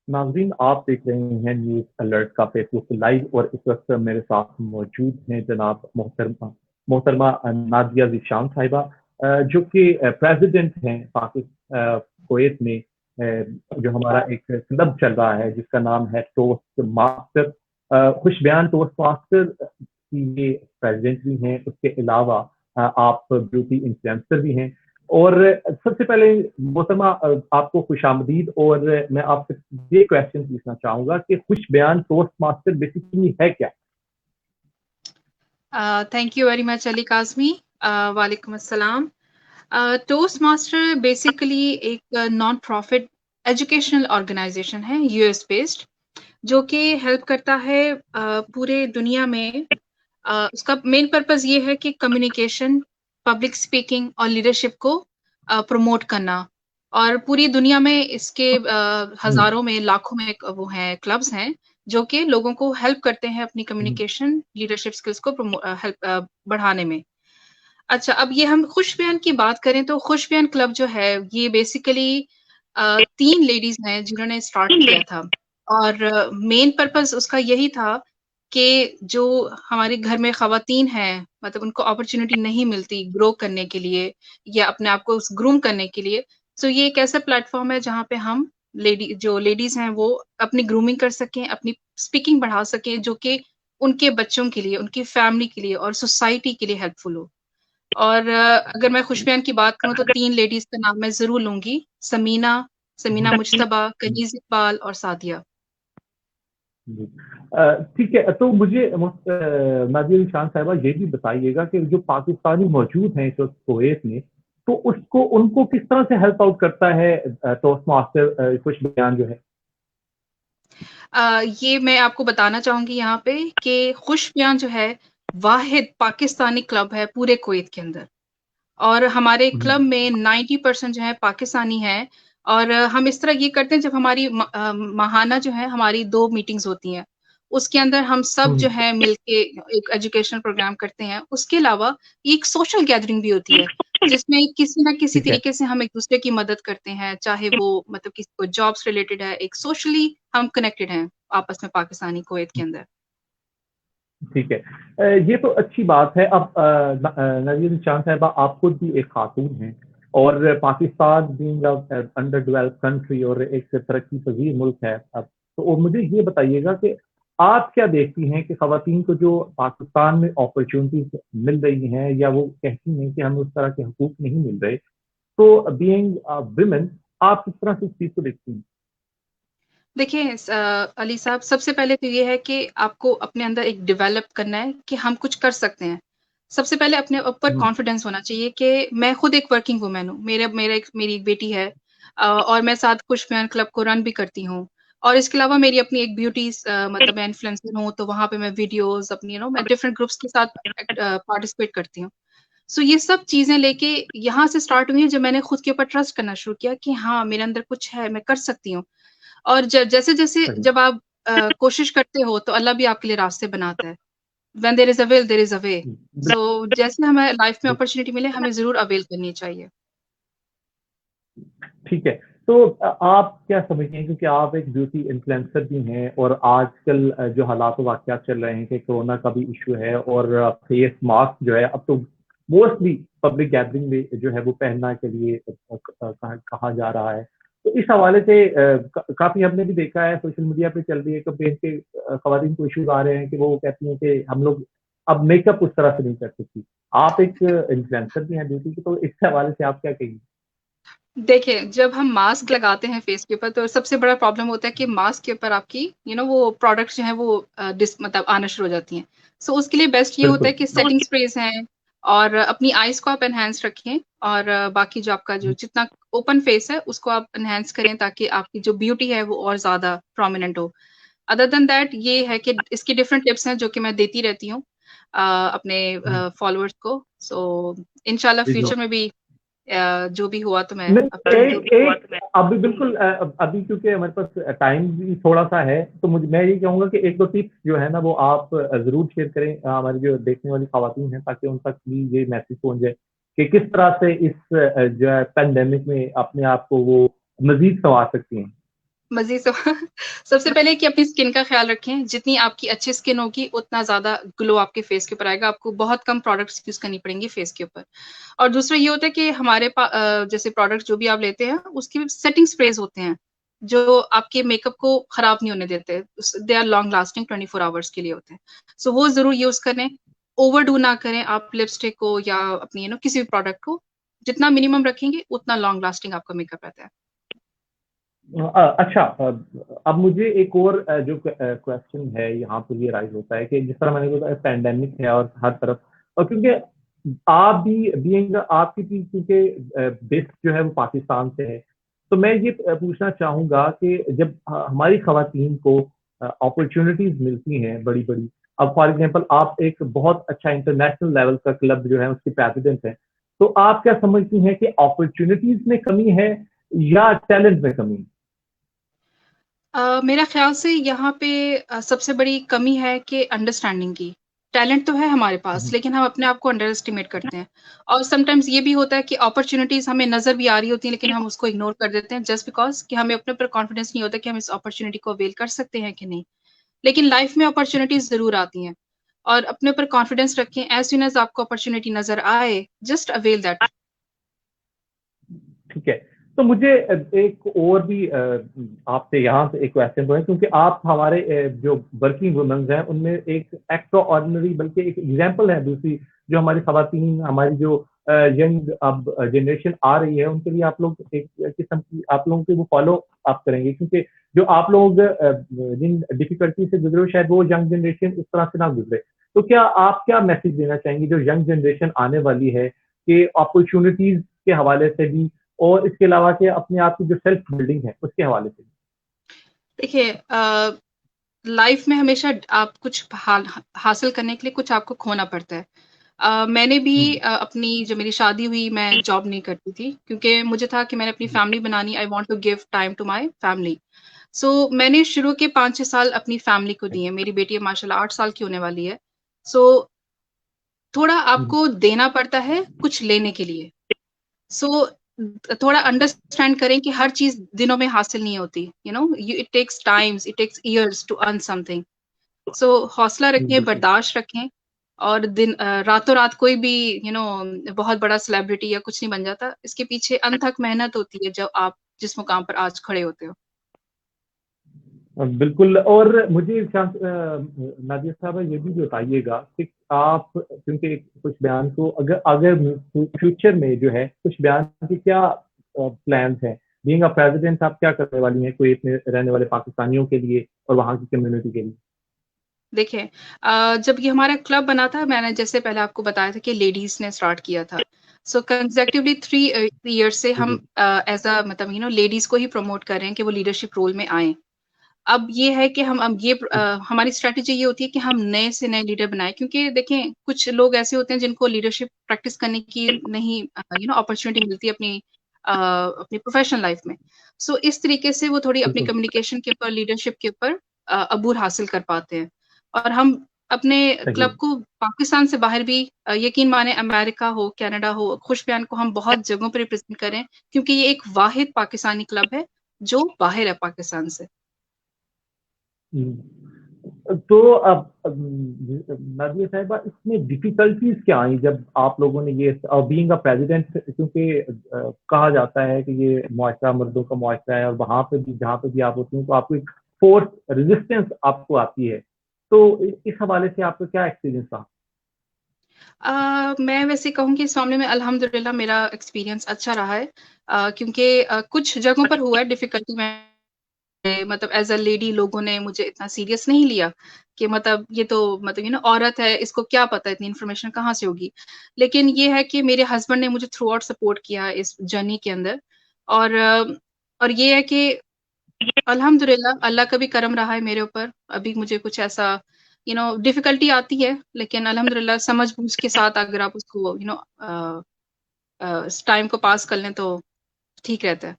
ناظرین، آپ دیکھ رہے ہیں نیوز الرٹ کا فیس بک لائیو، اور اس وقت میرے ساتھ موجود ہیں جناب محترمہ نادیہ ذیشان صاحبہ، جو کہ پریزیڈنٹ ہیں کویت میں، جو ہمارا ایک کلب چل رہا ہے جس کا نام ہے ٹوسٹ ماسٹر، خوش بیان ٹوسٹ ماسٹر کی یہ پریزیڈنٹ بھی ہیں. اس کے علاوہ آپ بیوٹی انفلوئنسر بھی ہیں. اور سب سے پہلے محترمہ، آپ کو خوش آمدید. اور میں آپ سے یہ کوشچن پوچھنا چاہوں گا کہ خوش بیان ٹوسٹ ماسٹر بیسیکلی ہے کیا؟ تھینک یو ویری مچ علی قاسمی. وعلیکم السلام. ٹوسٹ ماسٹر بیسیکلی ایک نان پروفٹ ایجوکیشنل آرگنائزیشن ہے US بیسڈ، جو کہ ہیلپ کرتا ہے پورے دنیا میں. اس کا مین پرپز یہ ہے کہ کمیونیکیشن، پبلک اسپیکنگ اور لیڈرشپ کو پروموٹ کرنا. اور پوری دنیا میں اس کے ہزاروں میں، لاکھوں میں وہ ہیں کلبس ہیں جو کہ لوگوں کو ہیلپ کرتے ہیں اپنی کمیونیکیشن، لیڈرشپ اسکلس کو بڑھانے میں. اچھا، اب یہ ہم خوش بیان کی بات کریں تو خوش بیان کلب جو ہے یہ بیسیکلی 3 لیڈیز ہیں جنہوں نے اسٹارٹ کیا تھا. اور مین پرپز اس کا یہی تھا کہ جو ہمارے گھر میں خواتین ہیں، مطلب ان کو اپرچونٹی نہیں ملتی گرو کرنے کے لیے یا اپنے آپ کو گروم کرنے کے لیے. سو یہ ایک ایسا پلیٹ فارم ہے جہاں پہ ہم جو لیڈیز ہیں وہ اپنی گرومنگ کر سکیں، اپنی اسپیکنگ بڑھا سکیں، جو کہ ان کے بچوں کے لیے، ان کی فیملی کے لیے اور سوسائٹی کے لیے ہیلپ فل ہو. اور اگر میں خوش بیان کی بات کروں تو 3 لیڈیز کا نام میں ضرور لوں گی: سمینہ مجتبیٰ، کنیز اقبال اور سعدیہ. ٹھیک ہے، تو مجھے نادیہ ذیشان صاحبہ یہ بھی بتائیے گا کہ جو پاکستانی موجود ہیں اس وقت کویت میں، تو ان کو کس طرح سے ہیلپ آؤٹ کرتا ہے ٹوسٹ ماسٹر خوش بیان جو ہے؟ یہ میں آپ کو بتانا چاہوں گی یہاں پہ کہ خوش بیان جو ہے واحد پاکستانی کلب ہے پورے کویت کے اندر. اور ہمارے کلب میں 90% جو ہے پاکستانی ہیں. اور ہم اس طرح یہ کرتے ہیں، جب ہماری ماہانہ جو ہے ہماری 2 میٹنگز ہوتی ہیں، اس کے اندر ہم سب جو ہے مل کے ایک ایجوکیشنل پروگرام کرتے ہیں. اس کے علاوہ ایک سوشل گیدرنگ بھی ہوتی ہے جس میں کسی نہ کسی ٹھیک ہے، طریقے سے ہم ایک دوسرے کی مدد کرتے ہیں، چاہے وہ مطلب کسی کو جابس ریلیٹڈ ہے. ایک سوشلی ہم کنیکٹڈ ہیں آپس میں پاکستانی کویت کے اندر. ٹھیک ہے، یہ تو اچھی بات ہے. اب نادیہ ذیشان صاحبہ، آپ خود بھی ایک خاتون ہیں، اور Pakistan being under develop country اور ایک ترقی پذیر ملک ہے. اب تو مجھے یہ بتائیے گا کہ آپ کیا دیکھتی ہیں کہ خواتین کو جو پاکستان میں اپرچونٹیز مل رہی ہیں، یا وہ کہتی ہیں کہ ہمیں اس طرح کے حقوق نہیں مل رہے، تو بینگ ویمن آپ کس طرح سے اس چیز کو دیکھتی ہیں؟ دیکھیں علی صاحب، سب سے پہلے تو یہ ہے کہ آپ کو اپنے اندر ایک ڈیولپ کرنا ہے کہ ہم کچھ کر سکتے ہیں. سب سے پہلے اپنے اوپر کانفیڈینس ہونا چاہیے کہ میں خود ایک ورکنگ وومین ہوں. میری ایک بیٹی ہے، اور میں ساتھ خوش بیان کلب کو رن بھی کرتی ہوں. اور اس کے علاوہ میری اپنی ایک بیوٹی مطلب میں انفلوئنسر ہوں، تو وہاں پہ میں ویڈیوز اپنی میں ڈفرینٹ گروپس کے ساتھ پارٹیسپیٹ کرتی ہوں. سو یہ سب چیزیں لے کے یہاں سے اسٹارٹ ہوئی ہیں جب میں نے خود کے اوپر ٹرسٹ کرنا شروع کیا کہ ہاں میرے اندر کچھ ہے، میں کر سکتی ہوں. اور جیسے جیسے صحیح. جب آپ کوشش کرتے ہو تو اللہ بھی آپ کے لیے راستے بناتا ہے. when there is a will there is a way. سو جیسے ہمیں لائف میں اپرچونیٹی ملے ہمیں ضرور اویل کرنی چاہیے. ٹھیک ہے، تو آپ کیا سمجھتے ہیں، کیونکہ آپ ایک بیوٹی انفلوئنسر بھی ہیں، اور آج کل جو حالات و واقعات چل رہے ہیں کہ کورونا کا بھی ایشو ہے، اور فیس ماسک جو ہے اب تو موسٹلی پبلک گیدرنگ میں جو ہے وہ پہننا کے لیے کہا جا رہا ہے. تو اس حوالے سے کافی ہم نے بھی دیکھا ہے، سوشل میڈیا پہ چل رہی ہے کمپین کے خواتین کو ایشوز آ رہے ہیں کہ وہ کہتی ہیں کہ ہم لوگ اب میک اپ اس طرح سے نہیں کر سکتی. آپ ایک انفلوئنسر بھی ہیں بیوٹی کی، تو اس حوالے سے آپ کیا کہیں گے؟ دیکھیں، جب ہم ماسک لگاتے ہیں فیس کے اوپر تو سب سے بڑا پرابلم ہوتا ہے کہ ماسک کے اوپر آپ کی وہ پروڈکٹس جو ہیں وہ مطلب آنا شروع ہو جاتی ہیں. سو اس کے لیے بیسٹ یہ ہوتا بالکل. ہے کہ سیٹنگ اسپریز ہیں، اور اپنی آئیز کو آپ انہینس رکھیں، اور باقی جو آپ کا جو جتنا اوپن فیس ہے اس کو آپ انہینس کریں تاکہ آپ کی جو بیوٹی ہے وہ اور زیادہ پرومیننٹ ہو. ادر دین دیٹ یہ ہے کہ اس کی ڈفرینٹ ٹپس ہیں جو کہ میں دیتی رہتی ہوں اپنے فالوورس کو. سو انشاءاللہ فیوچر میں بھی جو بھی ہوا تو میں ابھی بالکل ابھی کیونکہ ہمارے پاس ٹائم بھی تھوڑا سا ہے، تو میں یہ کہوں گا کہ 1-2 ٹپس جو ہے نا وہ آپ ضرور شیئر کریں ہماری جو دیکھنے والی خواتین ہیں، تاکہ ان تک بھی یہ میسج پہنچ جائے کہ کس طرح سے اس جو ہے پینڈیمک میں اپنے آپ کو وہ مزید سنوار سکتی ہیں. مزید سب سے پہلے کہ اپنی اسکن کا خیال رکھیں. جتنی آپ کی اچھی اسکن ہوگی اتنا زیادہ گلو آپ کے فیس کے اوپر آئے گا. آپ کو بہت کم پروڈکٹس یوز کرنی پڑیں گی فیس کے اوپر. اور دوسرا یہ ہوتا ہے کہ ہمارے جیسے پروڈکٹ جو بھی آپ لیتے ہیں اس کی سیٹنگ اسپریز ہوتے ہیں جو آپ کے میک اپ کو خراب نہیں ہونے دیتے. They are long lasting 24 hours کے لیے ہوتے ہیں. سو وہ ضرور یوز کریں. اوور ڈو نہ کریں آپ لپسٹک کو یا اپنی کسی بھی پروڈکٹ کو. جتنا منیمم رکھیں گے اتنا لانگ لاسٹنگ آپ کا میک اپ رہتا ہے. اچھا، اب مجھے ایک اور جو کوشچن ہے یہاں پہ یہ رائز ہوتا ہے کہ جس طرح میں نے بتایا پینڈیمک ہے اور ہر طرف، اور کیونکہ آپ بھی بینگ آپ کی بھی کیونکہ بیس جو ہے وہ پاکستان سے ہے، تو میں یہ پوچھنا چاہوں گا کہ جب ہماری خواتین کو اپرچونیٹیز ملتی ہیں بڑی بڑی، اب فار ایگزامپل آپ ایک بہت اچھا انٹرنیشنل لیول کا کلب جو ہے اس کے پریزیڈنٹ ہیں، تو آپ کیا سمجھتی ہیں کہ اپرچونیٹیز میں کمی ہے یا ٹیلنٹ میں کمی؟ میرا خیال سے یہاں پہ سب سے بڑی کمی ہے کہ انڈرسٹینڈنگ کی. ٹیلنٹ تو ہے ہمارے پاس لیکن ہم اپنے آپ کو انڈر اسٹیمیٹ کرتے ہیں. اور سم ٹائمز یہ بھی ہوتا ہے کہ اپرچونیٹیز ہمیں نظر بھی آ رہی ہوتی ہیں لیکن ہم اس کو اگنور کر دیتے ہیں جسٹ بیکاز کہ ہمیں اپنے اوپر کانفیڈینس نہیں ہوتا کہ ہم اس اپرچونیٹی کو اویل کر سکتے ہیں کہ نہیں. لیکن لائف میں اپرچونیٹیز ضرور آتی ہیں اور اپنے اوپر کانفیڈینس رکھیں. ایز سون ایز آپ کو اپرچونیٹی نظر آئے جسٹ اویل دیٹ. ٹھیک ہے، تو مجھے ایک اور بھی آپ سے یہاں سے ایک کوشچن ہے، کیونکہ آپ ہمارے جو ورکنگ وومنز ہیں ان میں ایک ایکسٹرا آرڈنری بلکہ ایک ایگزامپل ہے دوسری، جو ہماری خواتین، ہماری جو ینگ اب جنریشن آ رہی ہے ان کے لیے آپ لوگ ایک قسم کی آپ لوگوں کے وہ فالو آپ کریں گے، کیونکہ جو آپ لوگ جن ڈیفیکلٹی سے گزرے شاید وہ ینگ جنریشن اس طرح سے نہ گزرے. تو کیا آپ کیا میسج دینا چاہیں گے جو ینگ جنریشن آنے والی ہے کہ اپرچونیٹیز کے حوالے سے بھی اور اس کے علاوہ کہ اپنے آپ کی جو سیلف بلڈنگ ہے اس کے حوالے سے؟ دیکھیے لائف میں ہمیشہ آپ کچھ حاصل کرنے کے لیے کچھ آپ کو کھونا پڑتا ہے. میں نے بھی اپنی جو میری شادی ہوئی میں جاب نہیں کرتی تھی کیونکہ مجھے تھا کہ میں نے اپنی فیملی بنانی. I want to give time to my family. So میں نے شروع کے 5-6 سال اپنی فیملی کو دیے. میری بیٹی ماشاء اللہ 8 سال کی ہونے والی ہے. سو تھوڑا آپ کو دینا پڑتا ہے کچھ لینے کے لیے. سو تھوڑا انڈرسٹینڈ کریں کہ ہر چیز دنوں میں حاصل نہیں ہوتی. It takes times, it takes years to earn some thing. So حوصلہ رکھیں، بالکل برداشت رکھیں. اور راتوں رات کوئی بھی بہت بڑا سیلیبریٹی یا کچھ نہیں بن جاتا. اس کے پیچھے انتھک محنت ہوتی ہے جب آپ جس مقام پر آج کھڑے ہوتے ہو. بالکل. اور مجھے نادیہ صاحبہ یہ بھی بتائیے گا کہ آپ کیونکہ کچھ بیان کو اگر فیوچر میں جو ہے کچھ بیان کے کیا پلانس ہیں، بینگ اے پریزیڈنٹ آپ کیا کرنے والی ہیں کوئی اپنے رہنے والے پاکستانیوں کے لیے اور وہاں کی کمیونٹی کے لیے؟ دیکھیں جب یہ ہمارا کلب بنا تھا میں نے جیسے پہلے آپ کو بتایا تھا کہ لیڈیز نے اسٹارٹ کیا تھا. سو کنزیکٹولی 3 ایئرس سے ہم ایز اے مطلب لیڈیز کو ہی پروموٹ کر رہے ہیں کہ وہ لیڈرشپ رول میں آئیں. اب یہ ہے کہ ہم ہماری اسٹریٹجی یہ ہوتی ہے کہ ہم نئے سے نئے لیڈر بنائیں کیونکہ دیکھیں کچھ لوگ ایسے ہوتے ہیں جن کو لیڈرشپ پریکٹس کرنے کی نہیں اپرچونیٹی ملتی اپنی پروفیشنل لائف میں. سو اس طریقے سے وہ تھوڑی اپنی بالکل کمیونیکیشن کے اوپر لیڈرشپ کے اوپر عبور حاصل کر پاتے ہیں. اور ہم اپنے صحیح. کلب کو پاکستان سے باہر بھی یقین مانیں امریکہ ہو کینیڈا ہو خوش بیان کو ہم بہت جگہوں پہ ریپرزینٹ کریں کیونکہ یہ ایک واحد پاکستانی کلب ہے جو باہر ہے پاکستان سے. تو اب نادیہ صاحبہ اس میں ڈیفیکلٹیز کیا آئیں جب آپ لوگوں نے یہ بینگ اے پریزیڈنٹ، کیونکہ کہا جاتا ہے کہ یہ معاشرہ مردوں کا معاشرہ ہے اور وہاں پہ بھی جہاں پہ بھی آپ ہوتے ہیں تو آپ کو ایک فورس ریزسٹنس آپ کو آتی ہے، تو اس حوالے سے آپ کا کیا ایکسپیرینس رہا؟ میں ویسے کہوں کہ اس معاملے میں الحمدللہ میرا ایکسپیرینس اچھا رہا ہے کیونکہ کچھ جگہوں پر ہوا ہے ڈیفیکلٹی میں مطلب ایز اے لیڈی لوگوں نے مجھے اتنا سیریس نہیں لیا کہ مطلب یہ تو مطلب عورت ہے اس کو کیا پتا اتنی انفارمیشن کہاں سے ہوگی. لیکن یہ ہے کہ میرے ہسبینڈ نے مجھے تھرو آؤٹ سپورٹ کیا اس جرنی کے اندر. اور یہ ہے کہ الحمدللہ اللہ کا بھی کرم رہا ہے میرے اوپر. ابھی مجھے کچھ ایسا ڈیفیکلٹی آتی ہے لیکن الحمدللہ سمجھ بوجھ کے ساتھ اگر آپ اس کو اس ٹائم کو پاس کر لیں تو ٹھیک رہتا ہے.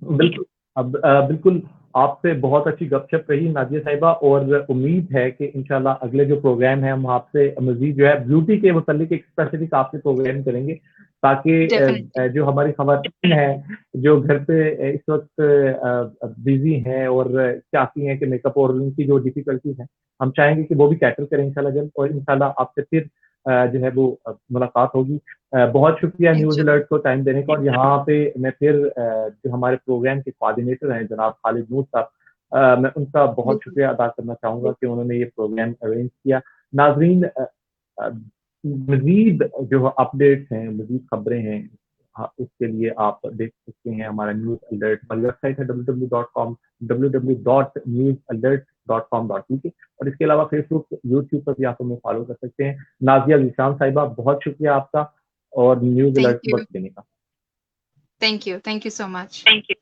بالکل. اب بالکل آپ سے بہت اچھی گپ شپ رہی نادیہ صاحبہ، اور امید ہے کہ انشاءاللہ اگلے جو پروگرام ہے ہم آپ سے مزید جو ہے بیوٹی کے متعلق ایک اسپیسیفک آپ سے پروگرام کریں گے تاکہ جو ہماری خواتین ہیں جو گھر پہ اس وقت بزی ہیں اور چاہتی ہیں کہ میک اپ اور ان کی جو ڈیفیکلٹیز ہیں ہم چاہیں گے کہ وہ بھی کیٹر کریں انشاءاللہ جلد, اور انشاءاللہ آپ سے پھر جو ہے وہ ملاقات ہوگی. بہت شکریہ نیوز الرٹ کو ٹائم دینے کا. اور یہاں پہ میں پھر جو ہمارے پروگرام کے کوآرڈینیٹر ہیں جناب خالد نور صاحب, میں ان کا بہت شکریہ ادا کرنا چاہوں گا کہ انہوں نے یہ پروگرام ارینج کیا. ناظرین, مزید جو اپڈیٹس ہیں, مزید خبریں ہیں, اس کے لیے آپ دیکھ سکتے ہیں ہمارا نیوز الرٹ. ہماری ویب سائٹ ہے www.newsalert.com.uk, اور اس کے علاوہ فیس بک, یوٹیوب پر بھی آپ ہمیں فالو کر سکتے ہیں. نازیہ ذیشان صاحبہ, بہت شکریہ آپ کا اور نیوز الرٹ وقت دینے کا. Thank you so much. Thank you.